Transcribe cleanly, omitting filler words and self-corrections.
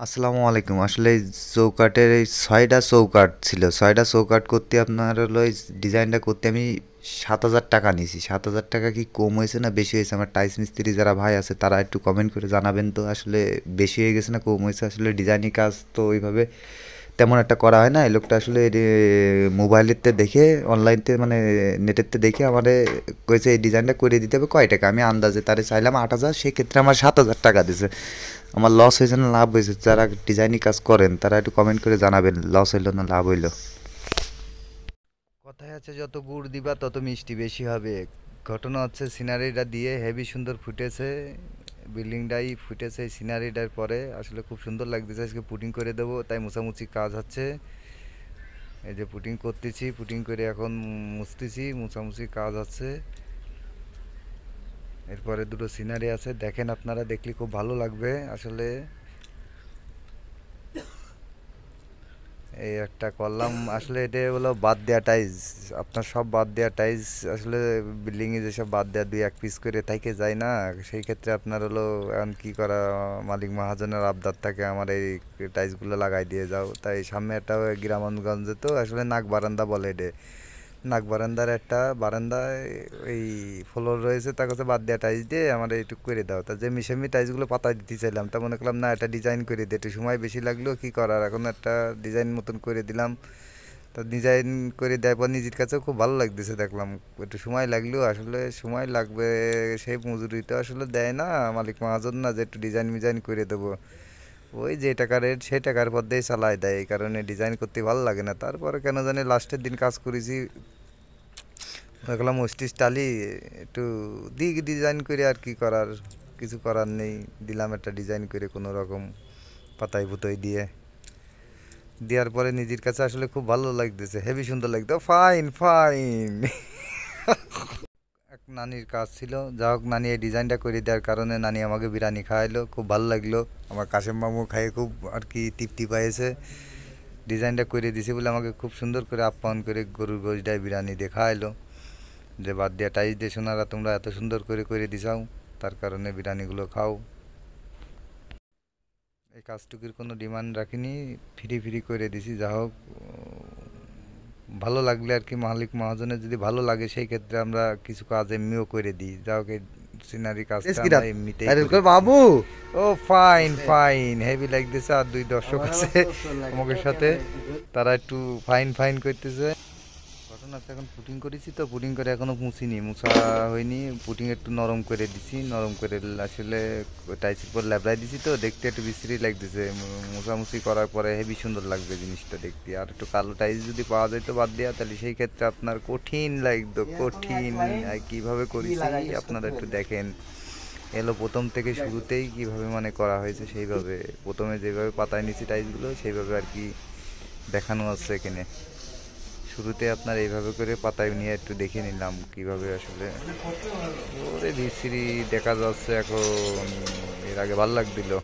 আসসালামু আলাইকুম। আসলে এই চৌকাঠের এই ৬টা চৌকাঠ ছিল। ৬টা চৌকাঠ করতে আপনার হলো এই ডিজাইনটা করতে আমি ৭,০০০ টাকা নিয়েছি। ৭,০০০ টাকা কি কম হয়েছে না বেশি হয়েছে? আমার টাইলস মিস্ত্রি যারা ভাই আছে তারা একটু কমেন্ট করে জানাবেন তো আসলে বেশি হয়ে গেছে না কম হয়েছে? আসলে ডিজাইনিং কাজ তো ওইভাবে তেমন একটা করা হয় না। এই লোকটা আসলে মোবাইলেতে দেখে অনলাইনতে মানে নেটেতে দেখে আমারে কইছে এই ডিজাইনটা করে দিতে হবে কয় টাকা? আমি আন্দাজে তারে চাইলাম ৮,০০০, সেক্ষেত্রে আমার ৭,০০০ টাকা দিছে। আমার লস হয়েছে না লাভ হয়েছে? যারা ডিজাইনিং কাজ করেন তারা একটু কমেন্ট করে জানাবেন লস হইলো না লাভ হইলো। কথায় আছে যত গুড় দিবা তত মিষ্টি বেশি হবে। ঘটনা হচ্ছে সিনারিটা দিয়ে হেভি সুন্দর ফুটেছে, বিল্ডিংটাই ফুটেছে এই সিনারিটার পরে। আসলে খুব সুন্দর লাগতেছে। আজকে পুটিং করে দেবো তাই মোছামুছি কাজ হচ্ছে। এই যে পুটিং করতেছি, পুটিং করে এখন মুছতেছি, মোছামুছি কাজ হচ্ছে। এরপরে দুটো সিনারি আছে, দেখেন আপনারা, দেখলে খুব ভালো লাগবে আসলে। এই একটা করলাম আসলে, এটা হলো বাদ দেওয়া টাইলস। আপনার সব বাদ দেওয়া টাইলস আসলে বিল্ডিংয়ে যেসব বাদ দেওয়া দুই এক পিস করে থাইকে যায় না, সেই ক্ষেত্রে আপনার হলো এখন কি করা, মালিক মহাজনের আবদার থাকে আমার এই টাইলসগুলো লাগাই দিয়ে যাও। তাই সামনে একটা গ্রামগঞ্জে তো আসলে নাক বারান্দা বলে এটা, নাক বারান্দার একটা বারান্দায় এই ফ্লোর রয়েছে, তার কাছে বাদ দেওয়া টাইলস দিয়ে আমার এইটুকু করে দাও। তা যে মিশামি টাইলসগুলো পাতা দিতে চাইলাম, তা মনে করলাম না, এটা ডিজাইন করে দিয়ে একটু সময় বেশি লাগলো, কি করার, এখন একটা ডিজাইন মতন করে দিলাম। তা ডিজাইন করে দেওয়ার পর নিজের কাছেও খুব ভালো লাগতেছে, দেখলাম একটু সময় লাগলেও আসলে সময় লাগবে, সেই মজুরি তো আসলে দেয় না মালিক মহাজন, না যে একটু ডিজাইন মিজাইন করে দেবো। ওই যে টাকা রেট সেই টাকার মধ্যেই চালায় দেয়, এই কারণে ডিজাইন করতে ভালো লাগে না। তারপরে কেন জানি লাস্টের দিন কাজ করেছি, দেখলাম ওস্টিস টালি একটু দিক ডিজাইন করে, আর কি করার, কিছু করার নেই। দিলাম একটা ডিজাইন করে কোনো রকম পাতায় পুতোয় দিয়ে, দেওয়ার পরে নিজের কাছে আসলে খুব ভালো লাগতেছে, হেভি সুন্দর লাগতো, ফাইন ফাইন। এক নানির কাজ ছিল, যা হোক নানি এই ডিজাইনটা করে দেওয়ার কারণে নানি আমাকে বিরিয়ানি খাওয়াইলো, খুব ভালো লাগলো। আমার কাশেম মামু খাইয়ে খুব আর কি তৃপ্তি পাইছে। ডিজাইনটা করে দিছে বলে আমাকে খুব সুন্দর করে আপ্যায়ন করে গরুর গোশটায় বিরিয়ানি দিয়ে খাওয়াইলো, যে বাদ দিয়া টাইস দিয়ে সোনারা তোমরা এত সুন্দর করে করে দিছাও, তার কারণে বিরিয়ানিগুলো খাও। এই কাজটুকুর কোনো ডিমান্ড রাখিনি, ফ্রি ফ্রি করে দিছি। যা হোক, ভালো লাগলে আর কি, মালিক মহাজনের যদি ভালো লাগে সেই ক্ষেত্রে আমরা কিছু কাজ এমনিও করে দিই। যা হোক, এই সিনারি কাজটা আমরা এমনিতেই করে বাবু। ও ফাইন ফাইন, হেভি লাগতেছে। আর দুই দর্শক আছে আমাদের সাথে, তারা একটু ফাইন ফাইন করতেছে। ঘটনা আছে, এখন পুটিং করেছি তো, পুটিং করে এখনো মুছিনি, মুছা হয়নি। পুটিং একটু নরম করে দিছি, নরম করে আসলে টাইসের পর ল্যাবড়াই দিছি তো, দেখতে একটু বিশ্রী লাগতেছে। মুছামুছি করার পরে হেভি সুন্দর লাগবে জিনিসটা দেখতে। আর একটু কালো টাইস যদি পাওয়া যায় তো বাদ দেওয়া, তাহলে সেই ক্ষেত্রে আপনার কঠিন লাগতো, কঠিন। আর কীভাবে করেছি আপনারা একটু দেখেন। এলো প্রথম থেকে শুরুতেই কিভাবে মানে করা হয়েছে, সেইভাবে প্রথমে যেভাবে পাতায় নিছি টাইসগুলো সেইভাবে আর কি দেখানো আছে এখানে। শুরুতে আপনার এইভাবে করে পাতায় নিয়ে একটু দেখে নিলাম কিভাবে আসলে, ওরে বিশ্রী দেখা যাচ্ছে এখন, এর আগে ভাল লাগছিল।